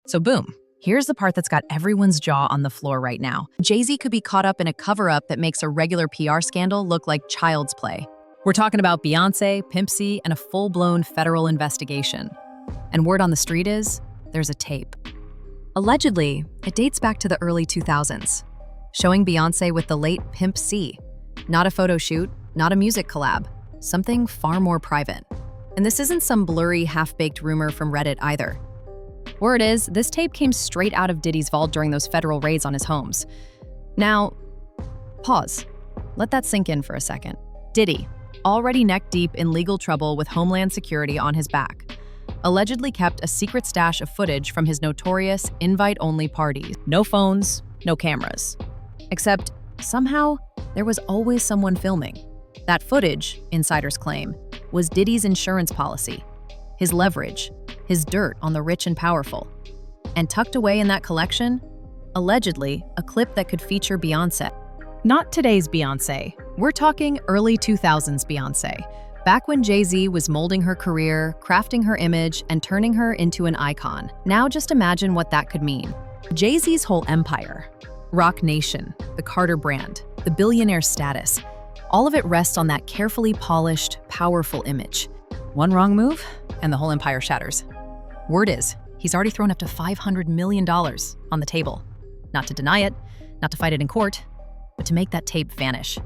So boom, here's the part that's got everyone's jaw on the floor right now. Jay-Z could be caught up in a cover-up that makes a regular PR scandal look like child's play. We're talking about Beyoncé, Pimp C, and a full-blown federal investigation. And word on the street is, there's a tape. Allegedly, it dates back to the early 2000s, showing Beyoncé with the late Pimp C. Not a photo shoot, not a music collab, something far more private. And this isn't some blurry, half-baked rumor from Reddit either. Word is, this tape came straight out of Diddy's vault during those federal raids on his homes. Now, pause. Let that sink in for a second. Diddy, already neck-deep in legal trouble with Homeland Security on his back, allegedly kept a secret stash of footage from his notorious invite-only parties. No phones, no cameras. Except, somehow, there was always someone filming. That footage, insiders claim, was Diddy's insurance policy, his leverage, his dirt on the rich and powerful. And tucked away in that collection, allegedly, a clip that could feature Beyoncé. Not today's Beyoncé. We're talking early 2000s Beyoncé, back when Jay-Z was molding her career, crafting her image, and turning her into an icon. Now just imagine what that could mean. Jay-Z's whole empire, Roc Nation, the Carter brand, the billionaire status, all of it rests on that carefully polished, powerful image. One wrong move, and the whole empire shatters. Word is, he's already thrown up to $500 million on the table. Not to deny it, not to fight it in court, but to make that tape vanish.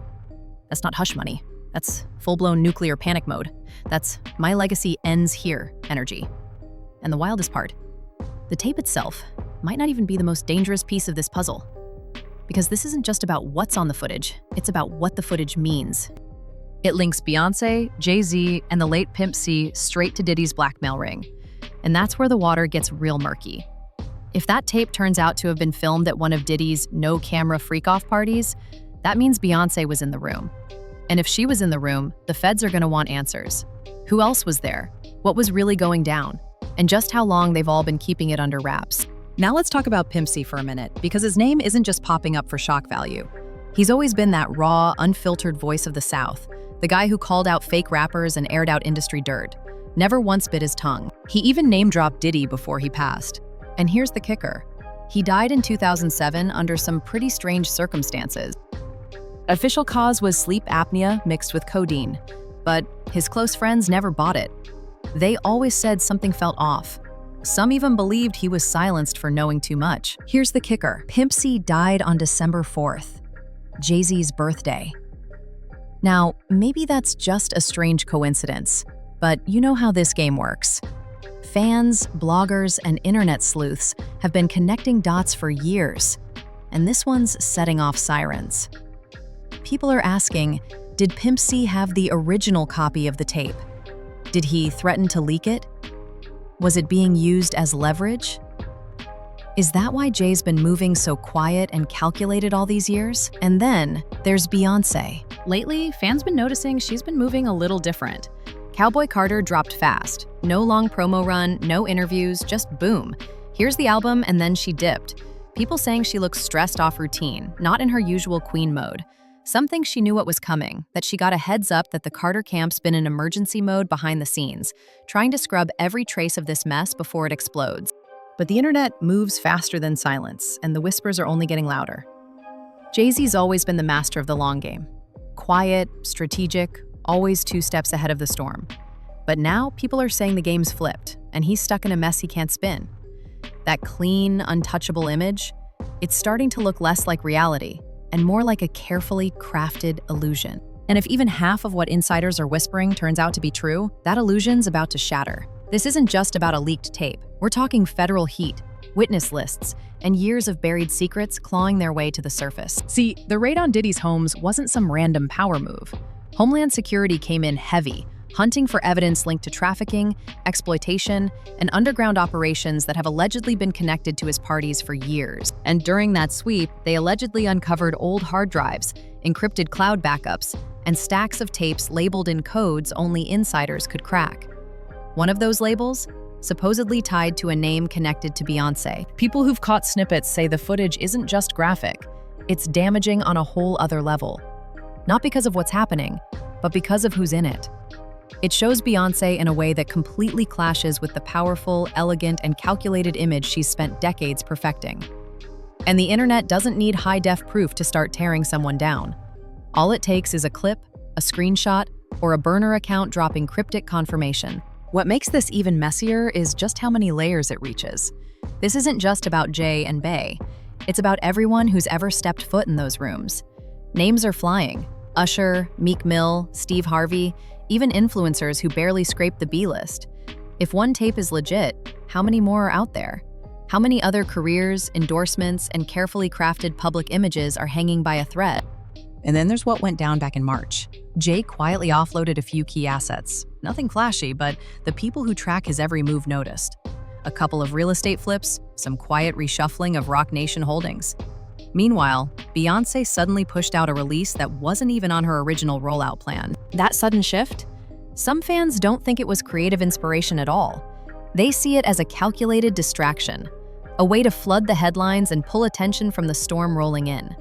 That's not hush money. That's full-blown nuclear panic mode. That's my legacy ends here energy. And the wildest part, the tape itself might not even be the most dangerous piece of this puzzle. Because this isn't just about what's on the footage, it's about what the footage means. It links Beyoncé, Jay-Z, and the late Pimp C straight to Diddy's blackmail ring. And that's where the water gets real murky. If that tape turns out to have been filmed at one of Diddy's no-camera freak-off parties, that means Beyoncé was in the room. And if she was in the room, the feds are gonna want answers. Who else was there? What was really going down? And just how long they've all been keeping it under wraps. Now let's talk about Pimp C for a minute, because his name isn't just popping up for shock value. He's always been that raw, unfiltered voice of the South, the guy who called out fake rappers and aired out industry dirt. Never once bit his tongue. He even name-dropped Diddy before he passed. And here's the kicker. He died in 2007 under some pretty strange circumstances. Official cause was sleep apnea mixed with codeine, but his close friends never bought it. They always said something felt off. Some even believed he was silenced for knowing too much. Here's the kicker. Pimp C died on December 4th, Jay-Z's birthday. Now, maybe that's just a strange coincidence, but you know how this game works. Fans, bloggers, and internet sleuths have been connecting dots for years, and this one's setting off sirens. People are asking, did Pimp C have the original copy of the tape? Did he threaten to leak it? Was it being used as leverage? Is that why Jay's been moving so quiet and calculated all these years? And then there's Beyoncé. Lately, fans been noticing she's been moving a little different. Cowboy Carter dropped fast. No long promo run, no interviews, just boom. Here's the album, and then she dipped. People saying she looks stressed off routine, not in her usual queen mode. Some think she knew what was coming, that she got a heads up that the Carter camp's been in emergency mode behind the scenes, trying to scrub every trace of this mess before it explodes. But the internet moves faster than silence, and the whispers are only getting louder. Jay-Z's always been the master of the long game. Quiet, strategic, always 2 steps ahead of the storm. But now people are saying the game's flipped, and he's stuck in a mess he can't spin. That clean, untouchable image, it's starting to look less like reality, and more like a carefully crafted illusion. And if even half of what insiders are whispering turns out to be true, that illusion's about to shatter. This isn't just about a leaked tape. We're talking federal heat, witness lists, and years of buried secrets clawing their way to the surface. See, the raid on Diddy's homes wasn't some random power move. Homeland Security came in heavy, hunting for evidence linked to trafficking, exploitation, and underground operations that have allegedly been connected to his parties for years. And during that sweep, they allegedly uncovered old hard drives, encrypted cloud backups, and stacks of tapes labeled in codes only insiders could crack. One of those labels, supposedly tied to a name connected to Beyoncé. People who've caught snippets say the footage isn't just graphic, it's damaging on a whole other level. Not because of what's happening, but because of who's in it. It shows Beyoncé in a way that completely clashes with the powerful, elegant, and calculated image she's spent decades perfecting. And the internet doesn't need high-def proof to start tearing someone down. All it takes is a clip, a screenshot, or a burner account dropping cryptic confirmation. What makes this even messier is just how many layers it reaches. This isn't just about Jay and Bey. It's about everyone who's ever stepped foot in those rooms. Names are flying. Usher, Meek Mill, Steve Harvey, even influencers who barely scrape the B-list. If one tape is legit, how many more are out there? How many other careers, endorsements, and carefully crafted public images are hanging by a thread? And then there's what went down back in March. Jay quietly offloaded a few key assets. Nothing flashy, but the people who track his every move noticed. A couple of real estate flips, some quiet reshuffling of Roc Nation holdings. Meanwhile, Beyoncé suddenly pushed out a release that wasn't even on her original rollout plan. That sudden shift? Some fans don't think it was creative inspiration at all. They see it as a calculated distraction, a way to flood the headlines and pull attention from the storm rolling in.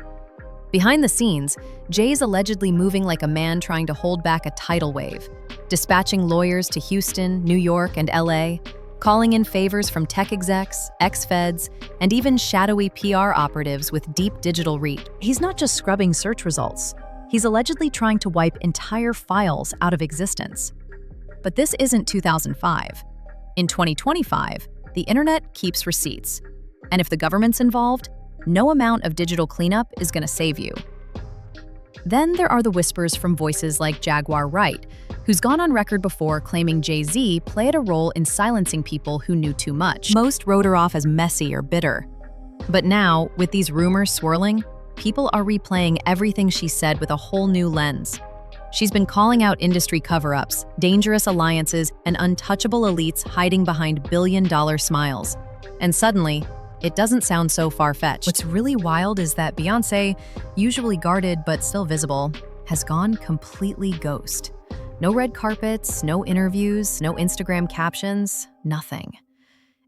Behind the scenes, Jay's allegedly moving like a man trying to hold back a tidal wave, dispatching lawyers to Houston, New York, and LA, calling in favors from tech execs, ex-feds, and even shadowy PR operatives with deep digital reach. He's not just scrubbing search results. He's allegedly trying to wipe entire files out of existence. But this isn't 2005. In 2025, the internet keeps receipts. And if the government's involved, no amount of digital cleanup is going to save you. Then there are the whispers from voices like Jaguar Wright, who's gone on record before claiming Jay-Z played a role in silencing people who knew too much. Most wrote her off as messy or bitter. But now, with these rumors swirling, people are replaying everything she said with a whole new lens. She's been calling out industry cover-ups, dangerous alliances, and untouchable elites hiding behind billion-dollar smiles. And suddenly, it doesn't sound so far-fetched. What's really wild is that Beyoncé, usually guarded but still visible, has gone completely ghost. No red carpets, no interviews, no Instagram captions, nothing.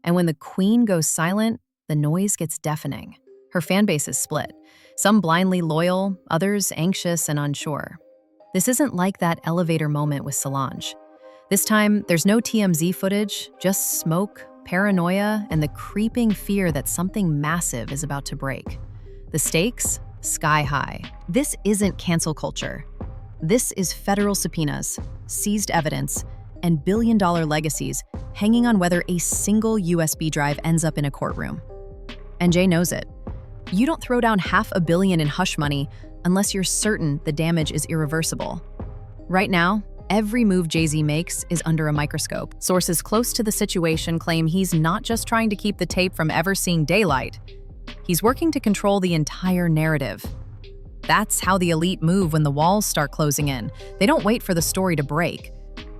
And when the queen goes silent, the noise gets deafening. Her fan base is split. Some blindly loyal, others anxious and unsure. This isn't like that elevator moment with Solange. This time, there's no TMZ footage, just smoke, paranoia, and the creeping fear that something massive is about to break. The stakes? Sky high. This isn't cancel culture. This is federal subpoenas, seized evidence, and billion-dollar legacies hanging on whether a single USB drive ends up in a courtroom. And Jay knows it. You don't throw down $500 million in hush money unless you're certain the damage is irreversible. Right now, every move Jay-Z makes is under a microscope. Sources close to the situation claim he's not just trying to keep the tape from ever seeing daylight. He's working to control the entire narrative. That's how the elite move when the walls start closing in. They don't wait for the story to break.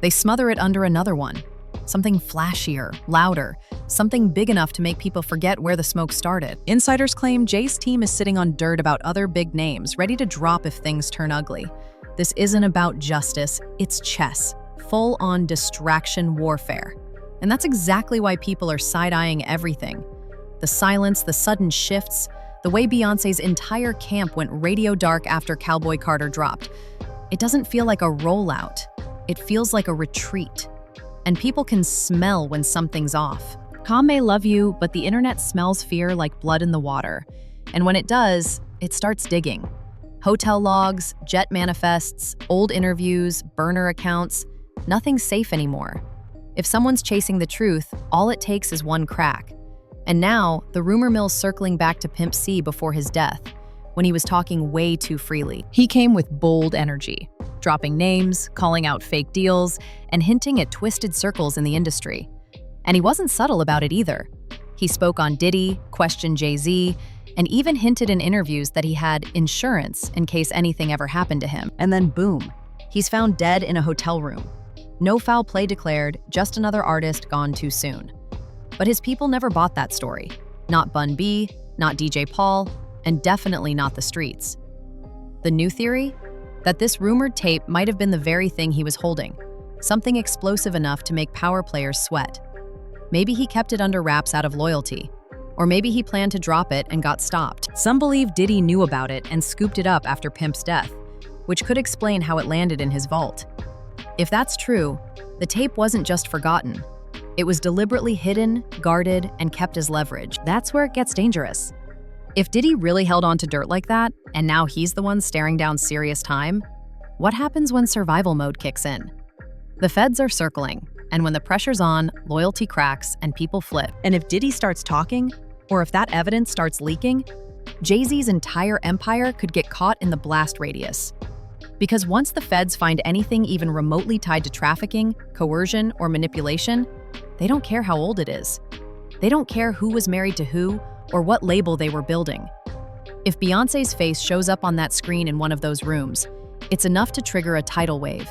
They smother it under another one. Something flashier, louder, something big enough to make people forget where the smoke started. Insiders claim Jay's team is sitting on dirt about other big names, ready to drop if things turn ugly. This isn't about justice, it's chess, full-on distraction warfare. And that's exactly why people are side-eyeing everything. The silence, the sudden shifts, the way Beyoncé's entire camp went radio dark after Cowboy Carter dropped. It doesn't feel like a rollout. It feels like a retreat. And people can smell when something's off. Calm may love you, but the internet smells fear like blood in the water. And when it does, it starts digging. Hotel logs, jet manifests, old interviews, burner accounts, nothing's safe anymore. If someone's chasing the truth, all it takes is one crack. And now, the rumor mill's circling back to Pimp C before his death, when he was talking way too freely. He came with bold energy, dropping names, calling out fake deals, and hinting at twisted circles in the industry. And he wasn't subtle about it either. He spoke on Diddy, questioned Jay-Z, and even hinted in interviews that he had insurance in case anything ever happened to him. And then boom, he's found dead in a hotel room. No foul play declared, just another artist gone too soon. But his people never bought that story. Not Bun B, not DJ Paul, and definitely not the streets. The new theory? That this rumored tape might have been the very thing he was holding, something explosive enough to make power players sweat. Maybe he kept it under wraps out of loyalty, or maybe he planned to drop it and got stopped. Some believe Diddy knew about it and scooped it up after Pimp's death, which could explain how it landed in his vault. If that's true, the tape wasn't just forgotten. It was deliberately hidden, guarded, and kept as leverage. That's where it gets dangerous. If Diddy really held on to dirt like that, and now he's the one staring down serious time, what happens when survival mode kicks in? The feds are circling, and when the pressure's on, loyalty cracks and people flip. And if Diddy starts talking, or if that evidence starts leaking, Jay-Z's entire empire could get caught in the blast radius. Because once the feds find anything even remotely tied to trafficking, coercion, or manipulation, they don't care how old it is. They don't care who was married to who or what label they were building. If Beyoncé's face shows up on that screen in one of those rooms, it's enough to trigger a tidal wave.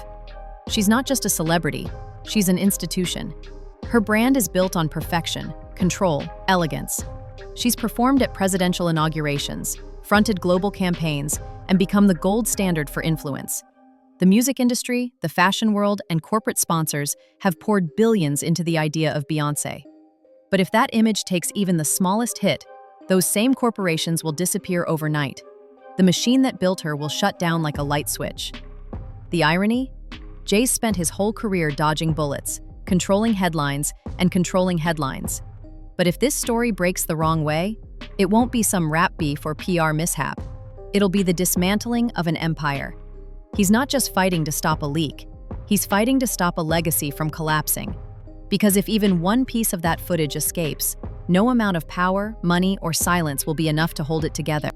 She's not just a celebrity, she's an institution. Her brand is built on perfection, control, elegance. She's performed at presidential inaugurations, fronted global campaigns, and become the gold standard for influence. The music industry, the fashion world, and corporate sponsors have poured billions into the idea of Beyoncé. But if that image takes even the smallest hit, those same corporations will disappear overnight. The machine that built her will shut down like a light switch. The irony? Jay's spent his whole career dodging bullets, controlling headlines, and controlling headlines. But if this story breaks the wrong way, it won't be some rap beef or PR mishap. It'll be the dismantling of an empire. He's not just fighting to stop a leak, he's fighting to stop a legacy from collapsing. Because if even one piece of that footage escapes, no amount of power, money, or silence will be enough to hold it together.